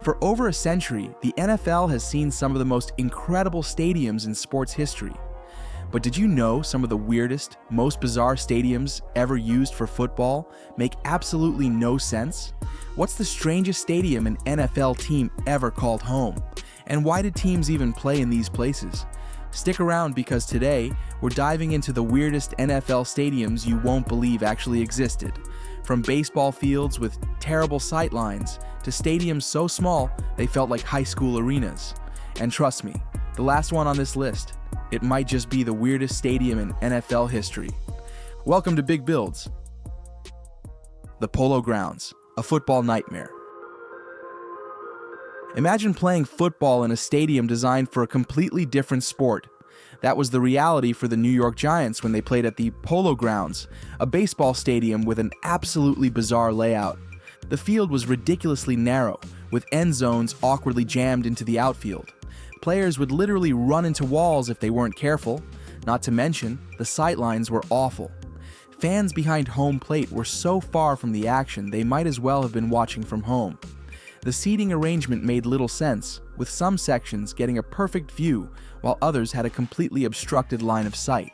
For over a century, the NFL has seen some of the most incredible stadiums in sports history. But did you know some of the weirdest, most bizarre stadiums ever used for football make absolutely no sense? What's the strangest stadium an NFL team ever called home? And why did teams even play in these places? Stick around because today, we're diving into the weirdest NFL stadiums you won't believe actually existed. From baseball fields with terrible sightlines to stadiums so small they felt like high school arenas. And trust me, the last one on this list, it might just be the weirdest stadium in NFL history. Welcome to Big Builds. The Polo Grounds, a football nightmare. Imagine playing football in a stadium designed for a completely different sport. That was the reality for the New York Giants when they played at the Polo Grounds, a baseball stadium with an absolutely bizarre layout. The field was ridiculously narrow, with end zones awkwardly jammed into the outfield. Players would literally run into walls if they weren't careful. Not to mention, the sightlines were awful. Fans behind home plate were so far from the action they might as well have been watching from home. The seating arrangement made little sense, with some sections getting a perfect view while others had a completely obstructed line of sight.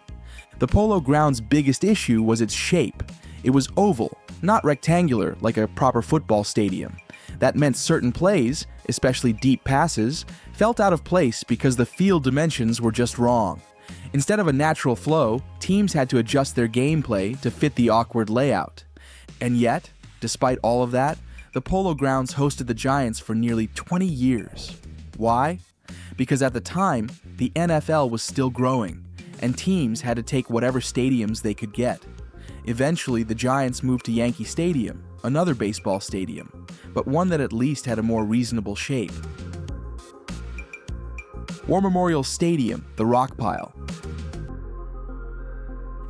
The Polo Grounds' biggest issue was its shape. It was oval, not rectangular like a proper football stadium. That meant certain plays, especially deep passes, felt out of place because the field dimensions were just wrong. Instead of a natural flow, teams had to adjust their gameplay to fit the awkward layout. And yet, despite all of that, the Polo Grounds hosted the Giants for nearly 20 years. Why? Because at the time, the NFL was still growing, and teams had to take whatever stadiums they could get. Eventually, the Giants moved to Yankee Stadium, another baseball stadium, but one that at least had a more reasonable shape. War Memorial Stadium, the Rock Pile.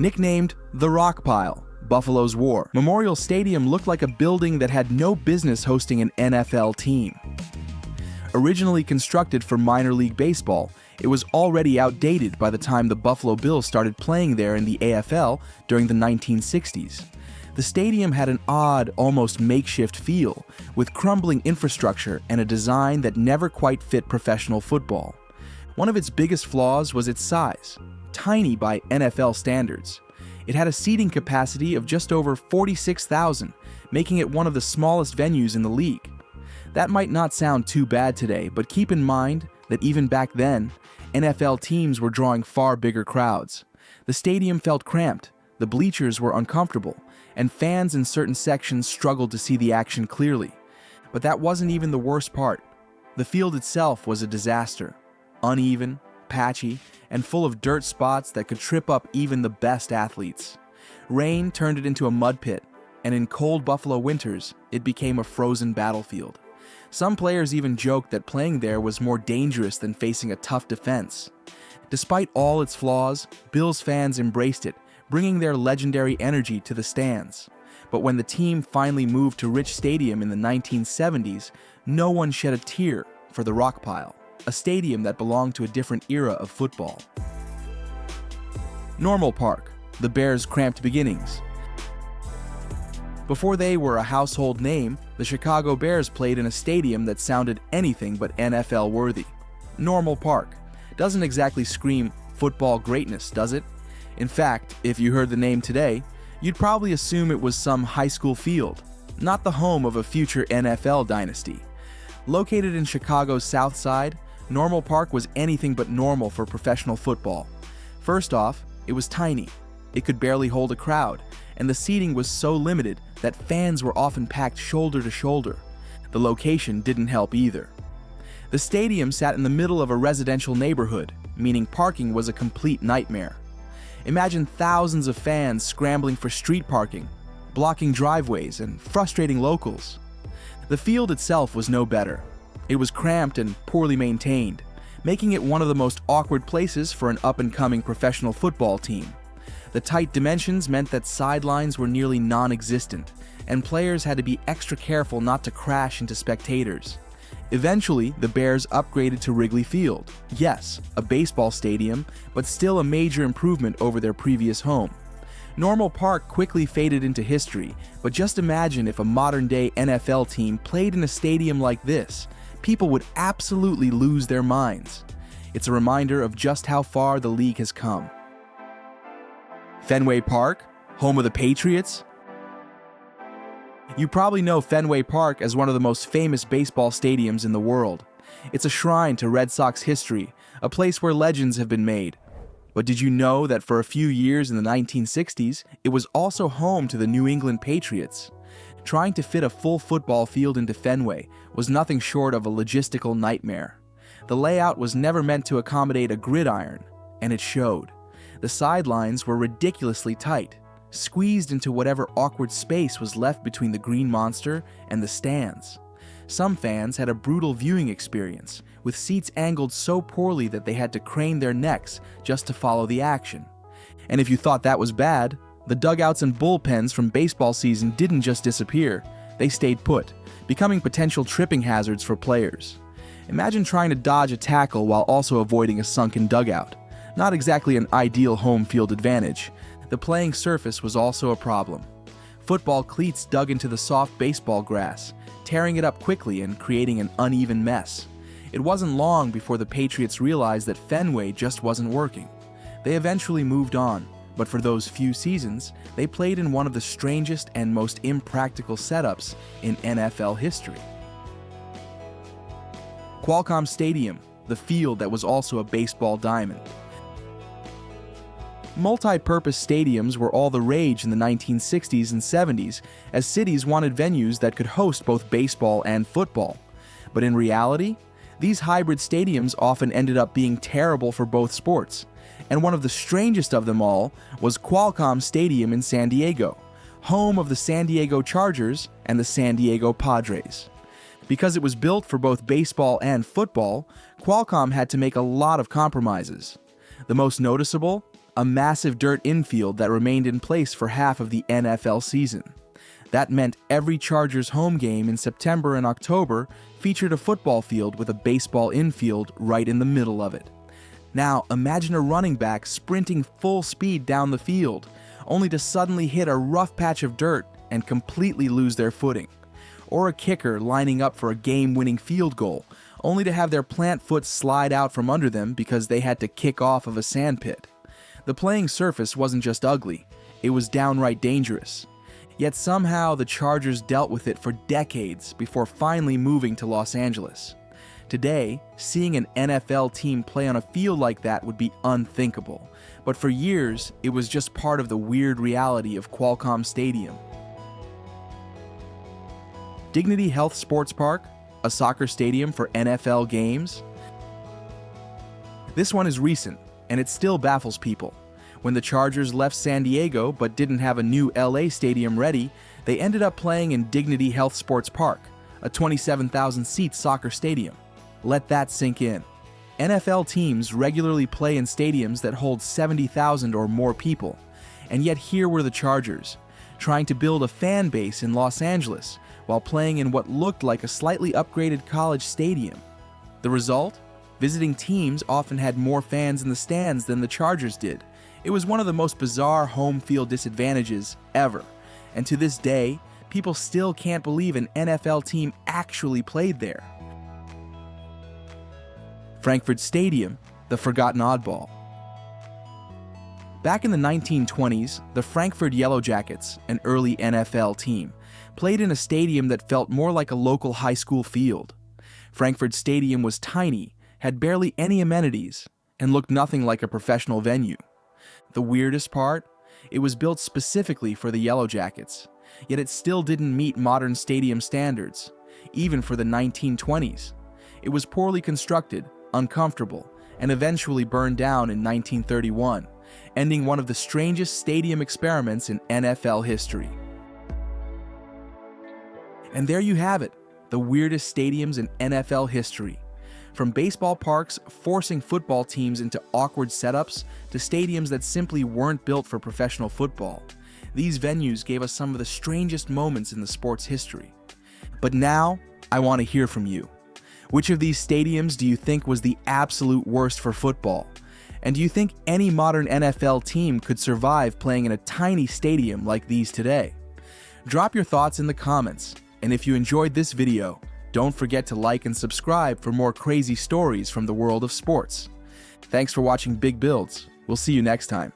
Nicknamed the Rock Pile, Buffalo's War, Memorial Stadium looked like a building that had no business hosting an NFL team. Originally constructed for minor league baseball, it was already outdated by the time the Buffalo Bills started playing there in the AFL during the 1960s. The stadium had an odd, almost makeshift feel, with crumbling infrastructure and a design that never quite fit professional football. One of its biggest flaws was its size, tiny by NFL standards. It had a seating capacity of just over 46,000, making it one of the smallest venues in the league. That might not sound too bad today, but keep in mind that even back then, NFL teams were drawing far bigger crowds. The stadium felt cramped, the bleachers were uncomfortable, and fans in certain sections struggled to see the action clearly. But that wasn't even the worst part. The field itself was a disaster. Uneven, patchy, and full of dirt spots that could trip up even the best athletes. Rain turned it into a mud pit, and in cold Buffalo winters, it became a frozen battlefield. Some players even joked that playing there was more dangerous than facing a tough defense. Despite all its flaws, Bills fans embraced it, bringing their legendary energy to the stands. But when the team finally moved to Rich Stadium in the 1970s, no one shed a tear for the Rock Pile, a stadium that belonged to a different era of football. Normal Park, the Bears' cramped beginnings. Before they were a household name, the Chicago Bears played in a stadium that sounded anything but NFL worthy. Normal Park. Doesn't exactly scream football greatness, does it? In fact, if you heard the name today, you'd probably assume it was some high school field, not the home of a future NFL dynasty. Located in Chicago's South Side, Normal Park was anything but normal for professional football. First off, it was tiny. It could barely hold a crowd, and the seating was so limited that fans were often packed shoulder to shoulder. The location didn't help either. The stadium sat in the middle of a residential neighborhood, meaning parking was a complete nightmare. Imagine thousands of fans scrambling for street parking, blocking driveways, and frustrating locals. The field itself was no better. It was cramped and poorly maintained, making it one of the most awkward places for an up-and-coming professional football team. The tight dimensions meant that sidelines were nearly non-existent, and players had to be extra careful not to crash into spectators. Eventually, the Bears upgraded to Wrigley Field. Yes, a baseball stadium, but still a major improvement over their previous home. Normal Park quickly faded into history, but just imagine if a modern-day NFL team played in a stadium like this, people would absolutely lose their minds. It's a reminder of just how far the league has come. Fenway Park, home of the Patriots. You probably know Fenway Park as one of the most famous baseball stadiums in the world. It's a shrine to Red Sox history, a place where legends have been made. But did you know that for a few years in the 1960s, it was also home to the New England Patriots? Trying to fit a full football field into Fenway was nothing short of a logistical nightmare. The layout was never meant to accommodate a gridiron, and it showed. The sidelines were ridiculously tight, squeezed into whatever awkward space was left between the Green Monster and the stands. Some fans had a brutal viewing experience, with seats angled so poorly that they had to crane their necks just to follow the action. And if you thought that was bad, the dugouts and bullpens from baseball season didn't just disappear, they stayed put, becoming potential tripping hazards for players. Imagine trying to dodge a tackle while also avoiding a sunken dugout. Not exactly an ideal home field advantage. The playing surface was also a problem. Football cleats dug into the soft baseball grass, tearing it up quickly and creating an uneven mess. It wasn't long before the Patriots realized that Fenway just wasn't working. They eventually moved on, but for those few seasons, they played in one of the strangest and most impractical setups in NFL history. Qualcomm Stadium, the field that was also a baseball diamond. Multi-purpose stadiums were all the rage in the 1960s and 70s, as cities wanted venues that could host both baseball and football. But in reality, these hybrid stadiums often ended up being terrible for both sports. And one of the strangest of them all was Qualcomm Stadium in San Diego, home of the San Diego Chargers and the San Diego Padres. Because it was built for both baseball and football, Qualcomm had to make a lot of compromises. The most noticeable? A massive dirt infield that remained in place for half of the NFL season. That meant every Chargers home game in September and October featured a football field with a baseball infield right in the middle of it. Now, imagine a running back sprinting full speed down the field, only to suddenly hit a rough patch of dirt and completely lose their footing. Or a kicker lining up for a game-winning field goal, only to have their plant foot slide out from under them because they had to kick off of a sandpit. The playing surface wasn't just ugly, it was downright dangerous. Yet somehow the Chargers dealt with it for decades before finally moving to Los Angeles. Today, seeing an NFL team play on a field like that would be unthinkable, but for years, it was just part of the weird reality of Qualcomm Stadium. Dignity Health Sports Park, a soccer stadium for NFL games. This one is recent, and it still baffles people. When the Chargers left San Diego but didn't have a new LA stadium ready, they ended up playing in Dignity Health Sports Park, a 27,000-seat soccer stadium. Let that sink in. NFL teams regularly play in stadiums that hold 70,000 or more people, and yet here were the Chargers, trying to build a fan base in Los Angeles while playing in what looked like a slightly upgraded college stadium. The result? Visiting teams often had more fans in the stands than the Chargers did. It was one of the most bizarre home field disadvantages ever, and to this day, people still can't believe an NFL team actually played there. Frankfurt Stadium, the forgotten oddball. Back in the 1920s, the Frankfurt Yellow Jackets, an early NFL team, played in a stadium that felt more like a local high school field. Frankfurt Stadium was tiny, had barely any amenities, and looked nothing like a professional venue. The weirdest part? It was built specifically for the Yellow Jackets, yet it still didn't meet modern stadium standards, even for the 1920s. It was poorly constructed, uncomfortable, and eventually burned down in 1931, ending one of the strangest stadium experiments in NFL history. And there you have it, the weirdest stadiums in NFL history. From baseball parks forcing football teams into awkward setups to stadiums that simply weren't built for professional football, these venues gave us some of the strangest moments in the sport's history. But now, I want to hear from you. Which of these stadiums do you think was the absolute worst for football? And do you think any modern NFL team could survive playing in a tiny stadium like these today? Drop your thoughts in the comments, and if you enjoyed this video, Don't forget to like and subscribe for more crazy stories from the world of sports. Thanks for watching Big Builds. We'll see you next time.